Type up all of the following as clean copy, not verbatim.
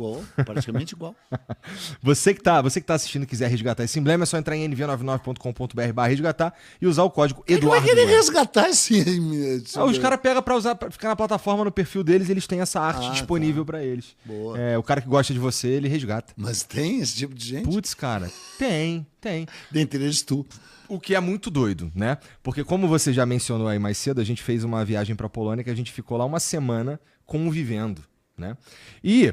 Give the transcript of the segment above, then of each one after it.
Igual, praticamente igual. Você que tá assistindo e quiser resgatar esse emblema, é só entrar em nv99.com.br/resgatar e usar o código Como é Eduardo. que ele resgatar esse... Os caras pegam pra usar, pra ficar na plataforma, no perfil deles, eles têm essa arte disponível pra eles. Boa. O cara que gosta de você, ele resgata. Mas tem esse tipo de gente? Putz, cara, tem. Dentre eles, tu. O que é muito doido, né? Porque como você já mencionou aí mais cedo, a gente fez uma viagem pra Polônia que a gente ficou lá uma semana convivendo, né? E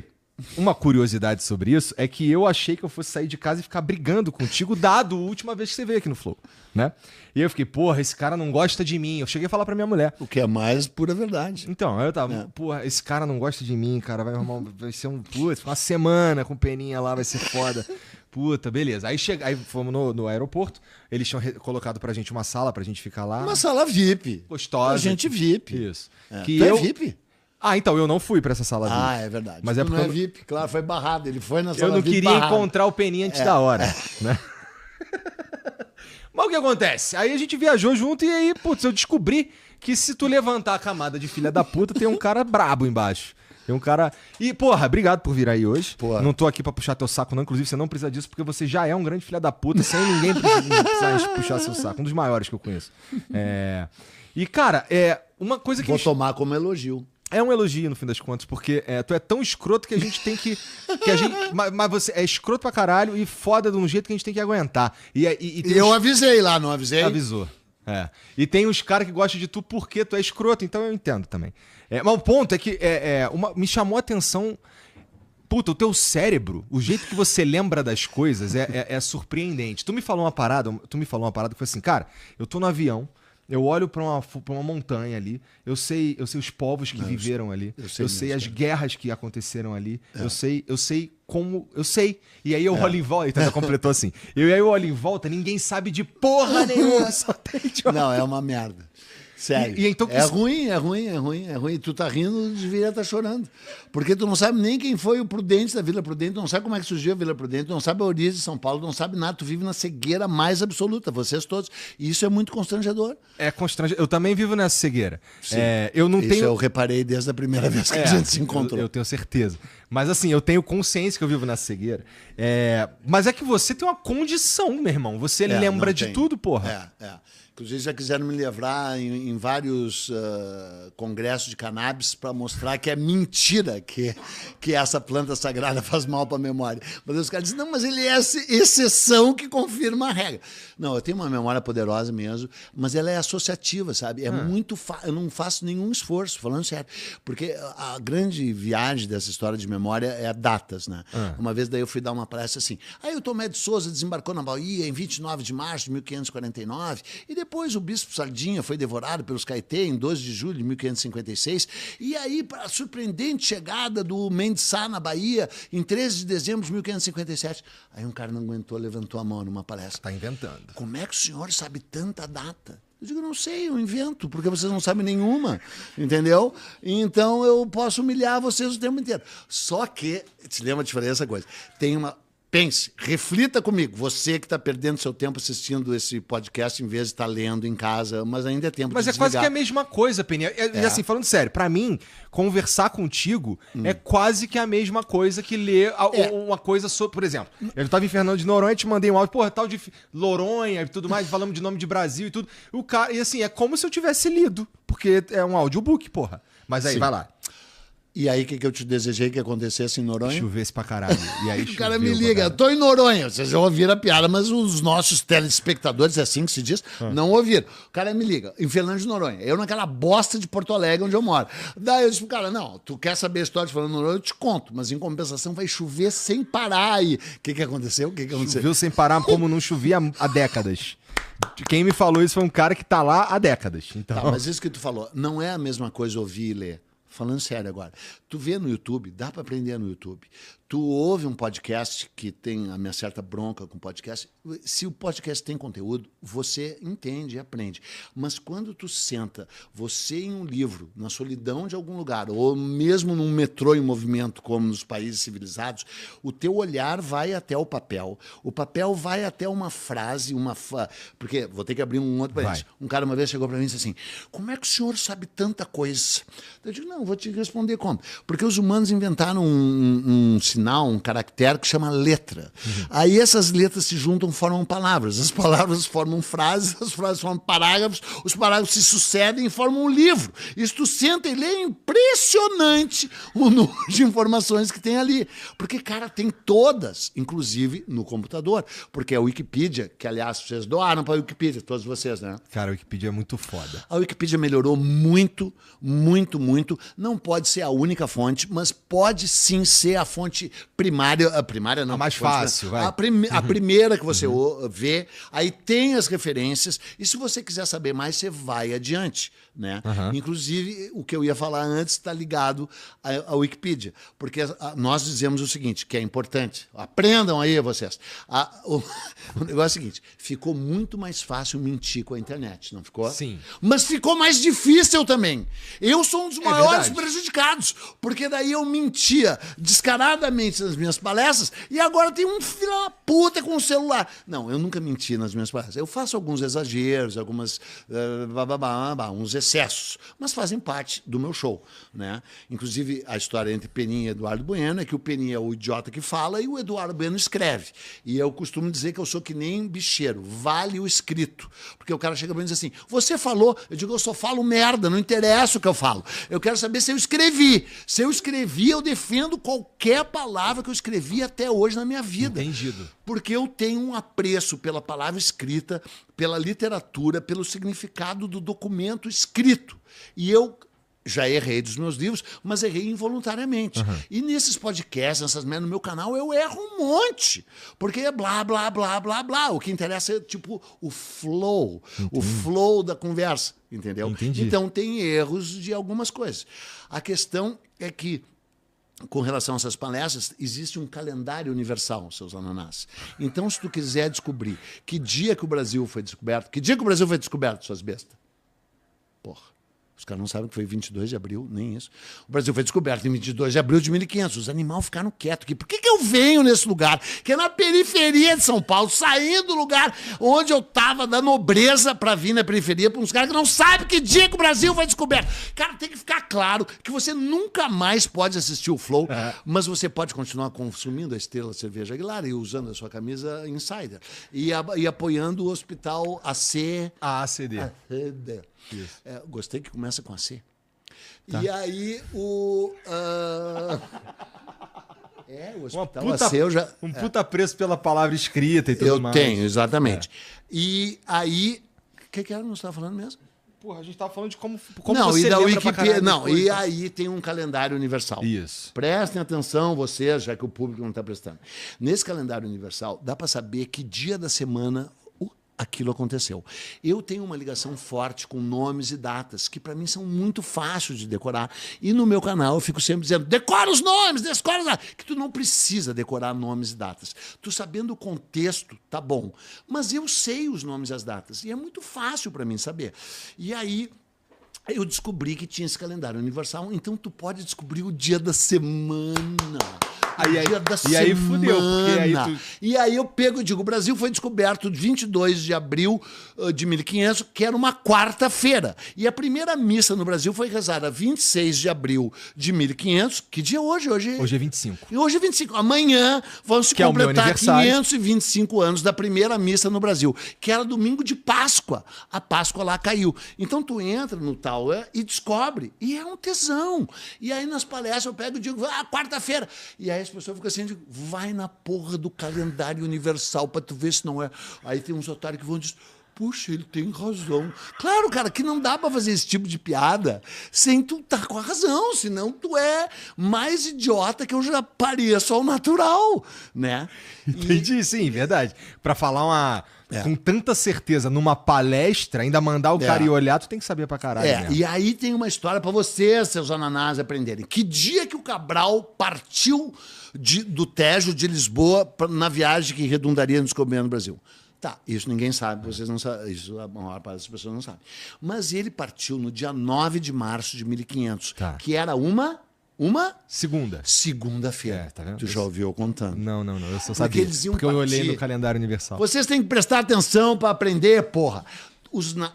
uma curiosidade sobre isso é que eu achei que eu fosse sair de casa e ficar brigando contigo, dado a última vez que você veio aqui no Flow, né? E eu fiquei, porra, esse cara não gosta de mim. Eu cheguei a falar pra minha mulher. O que é mais pura verdade. Então, aí eu tava, porra, esse cara não gosta de mim, cara, vai ser uma semana com peninha lá, vai ser foda. Puta, beleza. Aí fomos no aeroporto, eles tinham colocado pra gente uma sala pra gente ficar lá. Uma sala VIP. Gostosa. A gente VIP. Isso. Tu é VIP? Então, eu não fui pra essa sala VIP. É verdade. Mas é porque não é VIP, claro, foi barrado. Ele foi na sala eu não VIP queria barrado. encontrar o Peninha antes da hora, né? Mas o que acontece? Aí a gente viajou junto e aí, putz, eu descobri que se tu levantar a camada de filha da puta, tem um cara brabo embaixo. Tem um cara... E, porra, obrigado por vir aí hoje. Porra. Não tô aqui pra puxar teu saco, não. Inclusive, você não precisa disso, porque você já é um grande filha da puta, sem ninguém precisar puxar seu saco. Um dos maiores que eu conheço. E, cara, uma coisa que... Vou tomar como elogio. É um elogio, no fim das contas, porque tu é tão escroto que a gente tem que... mas você é escroto pra caralho e foda de um jeito que a gente tem que aguentar. E eu avisei lá, não avisei? Avisou. E tem os caras que gostam de tu porque tu é escroto, então eu entendo também. Mas o ponto é que me chamou a atenção... Puta, o teu cérebro, o jeito que você lembra das coisas é surpreendente. Tu me falou uma parada que foi assim, cara, eu tô no avião, eu olho pra uma montanha ali, eu sei os povos que viveram ali, eu sei as guerras que aconteceram ali, eu sei como... Eu sei. E aí eu olho em volta, então ela completou assim. E aí eu olho em volta, ninguém sabe de porra nenhuma, só tem idiota. Não, é uma merda. Sério. Então, é ruim. Tu tá rindo, deveria estar chorando. Porque tu não sabe nem quem foi o Prudente da Vila Prudente, tu não sabe como é que surgiu a Vila Prudente, tu não sabe a origem de São Paulo, tu não sabe nada, tu vive na cegueira mais absoluta, vocês todos. E isso é muito constrangedor. É constrangedor. Eu também vivo nessa cegueira. Sim. Eu não isso tenho... eu reparei desde a primeira vez que a gente se encontrou. Eu tenho certeza. Mas assim, eu tenho consciência que eu vivo nessa cegueira. Mas é que você tem uma condição, meu irmão. Você lembra de tudo, porra. Inclusive, já quiseram me levar em vários congressos de cannabis para mostrar que é mentira que essa planta sagrada faz mal para a memória. Mas os caras dizem, não, mas ele é exceção que confirma a regra. Não, eu tenho uma memória poderosa mesmo, mas ela é associativa, sabe? É muito fácil. Eu não faço nenhum esforço, falando sério. Porque a grande viagem dessa história de memória é datas, né? Uma vez daí eu fui dar uma palestra assim. Aí o Tomé de Souza desembarcou na Bahia em 29 de março de 1549 e depois o bispo Sardinha foi devorado pelos Caeté em 12 de julho de 1556. E aí, para a surpreendente chegada do Mendes Sá na Bahia em 13 de dezembro de 1557. Aí um cara não aguentou, levantou a mão numa palestra. Tá inventando. Como é que o senhor sabe tanta data? Eu digo, não sei, eu invento, porque vocês não sabem nenhuma, entendeu? Então eu posso humilhar vocês o tempo inteiro. Só que, te lembra de fazer essa coisa, tem uma... Pense, reflita comigo, você que está perdendo seu tempo assistindo esse podcast em vez de estar lendo em casa, mas ainda é tempo de desligar. Mas é quase que a mesma coisa, Peninha. E assim, falando sério, pra mim, conversar contigo é quase que a mesma coisa que ler uma coisa sobre, por exemplo, eu estava em Fernando de Noronha, te mandei um áudio, porra, tal de Loronha e tudo mais, falamos de nome de Brasil e tudo. E assim, é como se eu tivesse lido, porque é um audiobook, porra. Mas aí, vai lá. E aí, o que eu te desejei que acontecesse em Noronha? Chovesse pra caralho. E aí, o cara me liga, eu tô em Noronha. Vocês já ouviram a piada, mas os nossos telespectadores, é assim que se diz, não ouviram. O cara me liga, em Fernando de Noronha. Eu naquela bosta de Porto Alegre, onde eu moro. Daí eu disse pro cara, não, tu quer saber a história de Fernando de Noronha? Eu te conto, mas em compensação vai chover sem parar aí. O que aconteceu? Choveu sem parar como não chovia há décadas. Quem me falou isso foi um cara que tá lá há décadas. Então... Tá, mas isso que tu falou, não é a mesma coisa ouvir e ler. Falando sério agora, tu vê no YouTube, dá para aprender no YouTube. Tu ouve um podcast que tem a minha certa bronca com podcast. Se o podcast tem conteúdo, você entende e aprende. Mas quando tu senta, você em um livro, na solidão de algum lugar, ou mesmo num metrô em movimento, como nos países civilizados, o teu olhar vai até o papel vai até uma frase, porque vou ter que abrir um outro parênteses. Um cara uma vez chegou para mim e disse assim, como é que o senhor sabe tanta coisa? Eu digo, não, vou te responder como. Porque os humanos inventaram um sinal, um caractere que chama letra. Aí essas letras se juntam, formam palavras. As palavras formam frases, as frases formam parágrafos, os parágrafos se sucedem e formam um livro. Isso tu senta e lê, é impressionante o número de informações que tem ali. Porque, cara, tem todas, inclusive no computador. Porque a Wikipedia, que aliás vocês doaram para a Wikipedia, todos vocês, né? Cara, a Wikipedia é muito foda. A Wikipedia melhorou muito, muito, muito. Não pode ser a única fonte, mas pode sim ser a fonte primária. A primária não. A mais fácil, vai. A primeira que você vê. Aí tem as referências. E se você quiser saber mais, você vai adiante, né? Inclusive, o que eu ia falar antes está ligado à Wikipedia. Porque nós dizemos o seguinte, que é importante. Aprendam aí, vocês. O negócio é o seguinte, ficou muito mais fácil mentir com a internet, não ficou? Sim. Mas ficou mais difícil também. Eu sou um dos maiores verdade. prejudicados, porque daí eu mentia descaradamente nas minhas palestras e agora tem um filho da puta com um celular. Não, eu nunca menti nas minhas palestras. Eu faço alguns exageros, algumas uns excessos, mas fazem parte do meu show, né? Inclusive, a história entre Peninha e Eduardo Bueno é que o Peninha é o idiota que fala e o Eduardo Bueno escreve. E eu costumo dizer que eu sou que nem bicheiro, vale o escrito. Porque o cara chega pra mim e diz assim, você falou, eu digo, eu só falo merda, não interessa o que eu falo. Eu quero saber se eu escrevi. Se eu escrevi, eu defendo qualquer palavra que eu escrevi até hoje na minha vida. Entendido. Porque eu tenho um apreço pela palavra escrita, pela literatura, pelo significado do documento escrito. E eu já errei dos meus livros, mas errei involuntariamente. E nesses podcasts, nessas merdas no meu canal, eu erro um monte. Porque é blá, blá, blá, blá, blá. O que interessa é, tipo, o flow. O flow da conversa, entendeu? Entendi. Então, tem erros de algumas coisas. A questão é que, com relação a essas palestras, existe um calendário universal, seus ananás. Então, se tu quiser descobrir que dia que o Brasil foi descoberto, suas bestas? Porra. Os caras não sabem que foi 22 de abril, nem isso. O Brasil foi descoberto em 22 de abril de 1500. Os animais ficaram quietos aqui. Por que eu venho nesse lugar? Que é na periferia de São Paulo, saindo do lugar onde eu tava da nobreza para vir na periferia para uns caras que não sabem que dia que o Brasil foi descoberto. Cara, tem que ficar claro que você nunca mais pode assistir o Flow, mas você pode continuar consumindo a Estrela Cerveja Aguilar e usando a sua camisa Insider. E apoiando o Hospital AC... ACD. Gostei que começa com a C. Tá. E aí o Hospital AC eu já... Um puta preço pela palavra escrita e tudo mais. Eu tenho, exatamente. E aí... O que era que nós estávamos falando mesmo? Porra, a gente tava falando de como não, você e da lembra pra Wikipedia, caralho não, depois, e tá? aí tem um calendário universal. Isso. Prestem atenção vocês, já que o público não está prestando. Nesse calendário universal, dá para saber que dia da semana aquilo aconteceu. Eu tenho uma ligação forte com nomes e datas, que para mim são muito fáceis de decorar. E no meu canal eu fico sempre dizendo, decora os nomes, decora os datas. Que tu não precisa decorar nomes e datas. Tu sabendo o contexto, tá bom. Mas eu sei os nomes e as datas. E é muito fácil para mim saber. E aí eu descobri que tinha esse calendário universal, então tu pode descobrir o dia da semana. Aí fudeu, porque aí tu... E aí eu pego e digo, o Brasil foi descoberto 22 de abril de 1500, que era uma quarta-feira. E a primeira missa no Brasil foi rezada 26 de abril de 1500. Que dia é hoje? Hoje é 25. E hoje é 25. Amanhã vão se completar 525 anos da primeira missa no Brasil, que era domingo de Páscoa. A Páscoa lá caiu. Então tu entra no tal e descobre. E é um tesão. E aí nas palestras eu pego e digo, quarta-feira. E aí as pessoas ficam assim, digo, vai na porra do calendário universal pra tu ver se não é. Aí tem uns otários que vão dizer, puxa, ele tem razão. Claro, cara, que não dá pra fazer esse tipo de piada sem tu tá com a razão, senão tu é mais idiota que eu já pareço ao natural, né? Entendi, sim, verdade. Pra falar com tanta certeza numa palestra, ainda mandar o cara ir olhar, tu tem que saber pra caralho mesmo. E aí tem uma história pra vocês, seus ananás, aprenderem. Que dia que o Cabral partiu do Tejo de Lisboa na viagem que redundaria no descobrimento do Brasil? Tá, isso ninguém sabe, vocês não sabem, isso a maior parte das pessoas não sabe. Mas ele partiu no dia 9 de março de 1500, que era uma segunda-feira. Tá vendo? Tu já ouviu eu contando? Não, eu só sabia. Porque eu olhei no calendário universal. Vocês têm que prestar atenção para aprender, porra.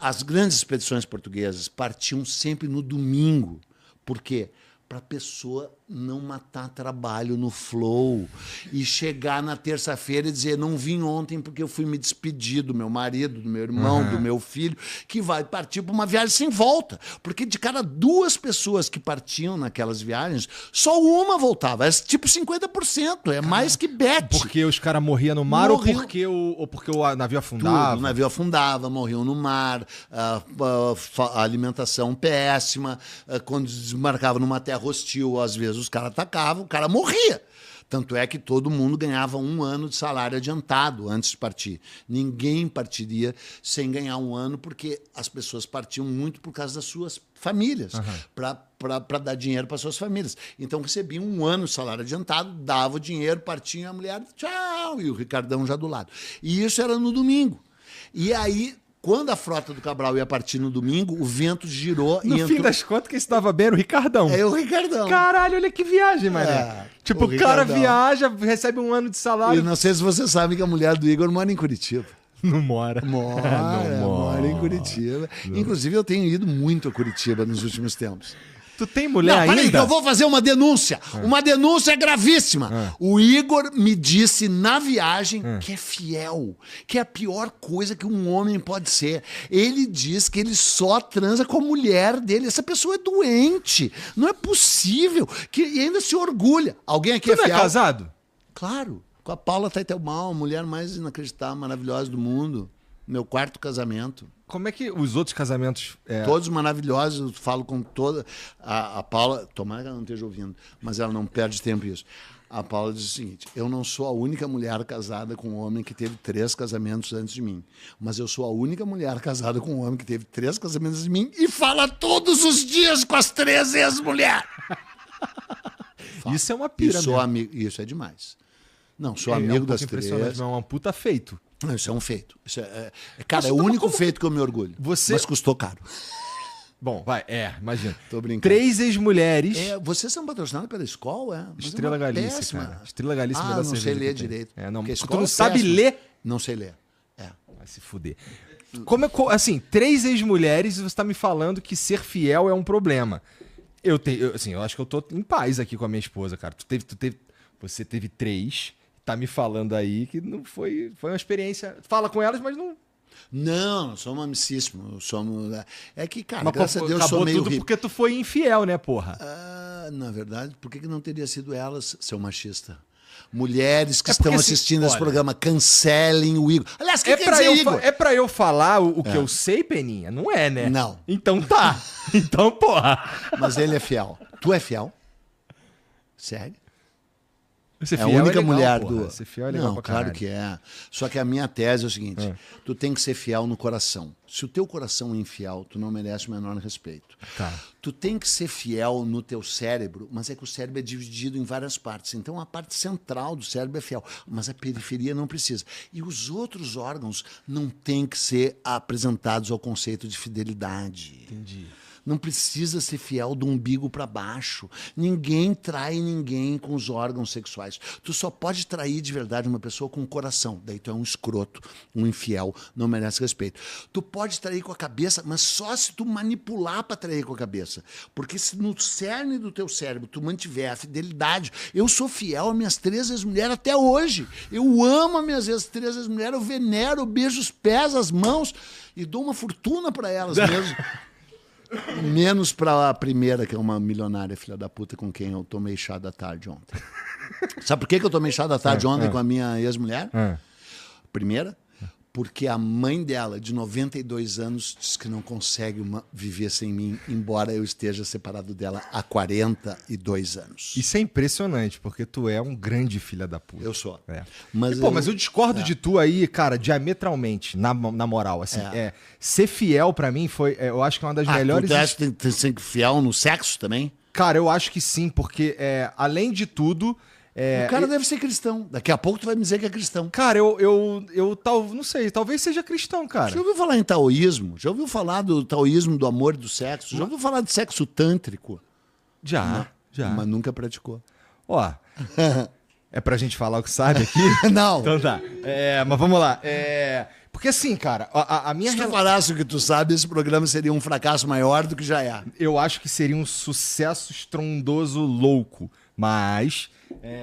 As grandes expedições portuguesas partiam sempre no domingo. Por quê? para a pessoa não matar trabalho no flow e chegar na terça-feira e dizer, não vim ontem porque eu fui me despedir do meu marido, do meu irmão, do meu filho, que vai partir para uma viagem sem volta. Porque de cada 2 pessoas que partiam naquelas viagens, só uma voltava. É tipo 50%, é mais que bet. Porque os caras morriam no mar ou porque o navio afundava? Tudo, o navio afundava, morriam no mar, a alimentação péssima, quando desmarcava numa terra hostil, às vezes os caras atacavam, o cara morria. Tanto é que todo mundo ganhava 1 ano de salário adiantado antes de partir. Ninguém partiria sem ganhar 1 ano, porque as pessoas partiam muito por causa das suas famílias, para dar dinheiro para suas famílias. Então recebiam 1 ano de salário adiantado, dava o dinheiro, partia a mulher, tchau, e o Ricardão já do lado. E isso era no domingo. E aí, quando a frota do Cabral ia partir no domingo, o vento girou no e fim das contas, quem estava bem era o Ricardão. É o Ricardão. Caralho, olha que viagem, mané. Tipo, o cara viaja, recebe 1 ano de salário. E não sei se vocês sabem que a mulher do Igor mora em Curitiba. Não mora. Mora em Curitiba. Não. Inclusive, eu tenho ido muito a Curitiba nos últimos tempos. Tu tem mulher ainda? Peraí, que eu vou fazer uma denúncia. Uma denúncia gravíssima. O Igor me disse na viagem que é fiel, que é a pior coisa que um homem pode ser. Ele diz que ele só transa com a mulher dele. Essa pessoa é doente. Não é possível. E ainda se orgulha. Alguém aqui Tu é não fiel? é casado? Claro. Com a Paula Taitelbaum, a mulher mais inacreditável, maravilhosa do mundo. Meu 4º casamento. Como é que os outros casamentos... Todos maravilhosos, eu falo com toda... A Paula, tomara que ela não esteja ouvindo, mas ela não perde tempo isso. A Paula diz o seguinte, eu não sou a única mulher casada com um homem que teve 3 casamentos antes de mim, mas eu sou a única mulher casada com um homem que teve 3 casamentos antes de mim e fala todos os dias com as 3 ex-mulheres. Isso é uma pira mesmo. Isso é demais. Não, sou amigo das 3. Mas é um puta feito. Não, isso é um feito. Cara, é o único feito que eu me orgulho. Mas custou caro. Bom, vai, imagina. Tô brincando. 3 ex-mulheres. Vocês são patrocinados pela escola, Estrela Galícia, péssima. Cara. Estrela Galícia não sei ler direito. Tu não sabe ler? Não sei ler. Vai se fuder. Assim, 3 ex-mulheres e você tá me falando que ser fiel é um problema. Eu acho que eu tô em paz aqui com a minha esposa, cara. Você teve 3... Tá me falando aí que não foi uma experiência. Fala com elas, mas não. Não, somos amicíssimos. É que, cara, mas graças a Deus, acabou sou meio tudo porque tu foi infiel, né, porra? Na verdade, por que não teria sido elas, seu machista? Mulheres que estão assistindo esse programa, cancelem o Igor. Aliás, o que quer dizer Igor? É pra eu falar o que eu sei, Peninha? Não é, né? Não. Então tá. Então, porra. Mas ele é fiel. Tu é fiel? Sério? Ser é a única legal, mulher porra. do... Ser fiel é legal. Não, claro que é. Só que a minha tese é o seguinte, tu tem que ser fiel no coração. Se o teu coração é infiel, tu não merece o menor respeito. Tá. Tu tem que ser fiel no teu cérebro, mas é que o cérebro é dividido em várias partes. Então a parte central do cérebro é fiel, mas a periferia não precisa. E os outros órgãos não têm que ser apresentados ao conceito de fidelidade. Entendi. Não precisa ser fiel do umbigo para baixo. Ninguém trai ninguém com os órgãos sexuais. Tu só pode trair de verdade uma pessoa com o coração. Daí tu é um escroto, um infiel, não merece respeito. Tu pode trair com a cabeça, mas só se tu manipular para trair com a cabeça. Porque se no cerne do teu cérebro tu mantiver a fidelidade, eu sou fiel às minhas 3 ex-mulheres até hoje. Eu amo as minhas 3 ex-mulheres, eu venero, eu beijo os pés, as mãos e dou uma fortuna para elas mesmo. Menos pra a primeira, que é uma milionária filha da puta com quem eu tomei chá da tarde ontem. Sabe por que eu tomei chá da tarde ontem com a minha ex-mulher? Primeira, porque a mãe dela, de 92 anos, diz que não consegue viver sem mim, embora eu esteja separado dela há 42 anos. Isso é impressionante, porque tu é um grande filho da puta. Eu sou. Mas eu discordo de tu aí, cara, diametralmente, na moral. Assim, ser fiel pra mim foi, eu acho que é uma das melhores... Tu acha que tem que ser fiel no sexo também? Cara, eu acho que sim, porque além de tudo... o cara deve ser cristão. Daqui a pouco tu vai me dizer que é cristão. Cara, não sei, talvez seja cristão, cara. Já ouviu falar em taoísmo? Já ouviu falar do taoísmo do amor e do sexo? Já ouviu falar de sexo tântrico? Já. Mas nunca praticou. Ó, é pra gente falar o que sabe aqui? Não. Então tá. Mas vamos lá. Porque assim, cara, a minha Se tu relação... falasse o que tu sabe, esse programa seria um fracasso maior do que já é. Eu acho que seria um sucesso estrondoso louco. Mas...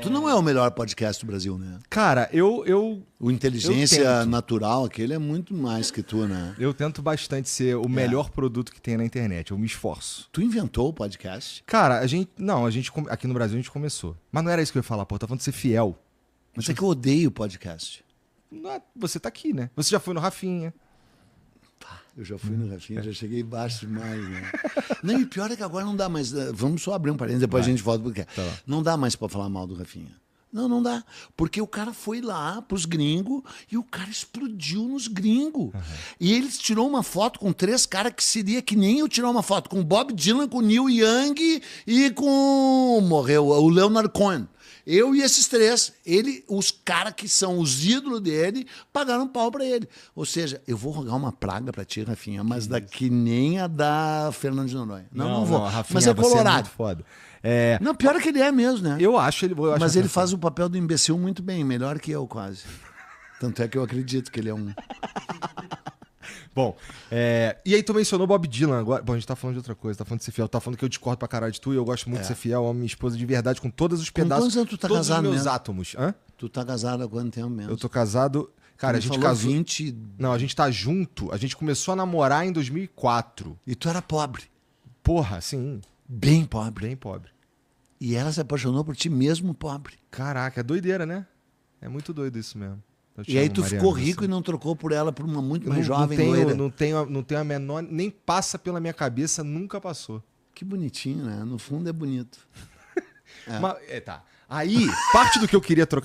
Tu não é o melhor podcast do Brasil, né? Cara, O Inteligência Eu tento. Natural, aquele é muito mais que tu, né? eu tento bastante ser o melhor produto que tem na internet. Eu me esforço. Tu inventou o podcast? Cara, aqui no Brasil a gente começou. Mas não era isso que eu ia falar, pô. Eu tava falando de ser fiel. Mas é que eu odeio podcast. Você tá aqui, né? Você já foi no Rafinha. Eu já fui no Rafinha, já cheguei baixo demais, né? Não, e pior é que agora não dá mais. Vamos só abrir um parênteses, depois a gente volta porque não dá mais pra falar mal do Rafinha. Não dá. Porque o cara foi lá pros gringos e o cara explodiu nos gringos. E ele tirou uma foto com 3 caras que seria que nem eu tirar uma foto com o Bob Dylan, com o Neil Young e com... Morreu, o Leonard Cohen. Eu e esses 3, os caras que são os ídolos dele, pagaram pau pra ele. Ou seja, eu vou rogar uma praga pra ti, Rafinha, mas daqui nem a da Fernando de Noronha. Não vou. Rafinha, mas é você colorado. muito foda. Não, pior é que ele é mesmo, né? Eu acho ele. Mas ele faz o papel do imbecil muito bem, melhor que eu, quase. Tanto é que eu acredito que ele é um... Bom, e aí tu mencionou Bob Dylan agora. Bom, a gente tá falando de outra coisa, tá falando de ser fiel. Tá falando que eu discordo pra caralho de tu e eu gosto muito de ser fiel a minha esposa de verdade, com todos os pedaços, quantos anos tu tá todos casado os meus mesmo? átomos. Hã? Tu tá casado há quanto tempo mesmo? Eu tô casado... Cara, a gente falou casou... 20... Não, a gente tá junto. A gente começou a namorar em 2004. E tu era pobre. Porra, sim. Bem pobre. Bem pobre. E ela se apaixonou por ti mesmo pobre. Caraca, é doideira, né? É muito doido isso mesmo. E aí tu ficou rico e não trocou por ela por uma muito mais jovem, loira. Não tenho a menor... Nem passa pela minha cabeça, nunca passou. Que bonitinho, né? No fundo é bonito. Mas, tá. Aí, parte do que eu queria trocar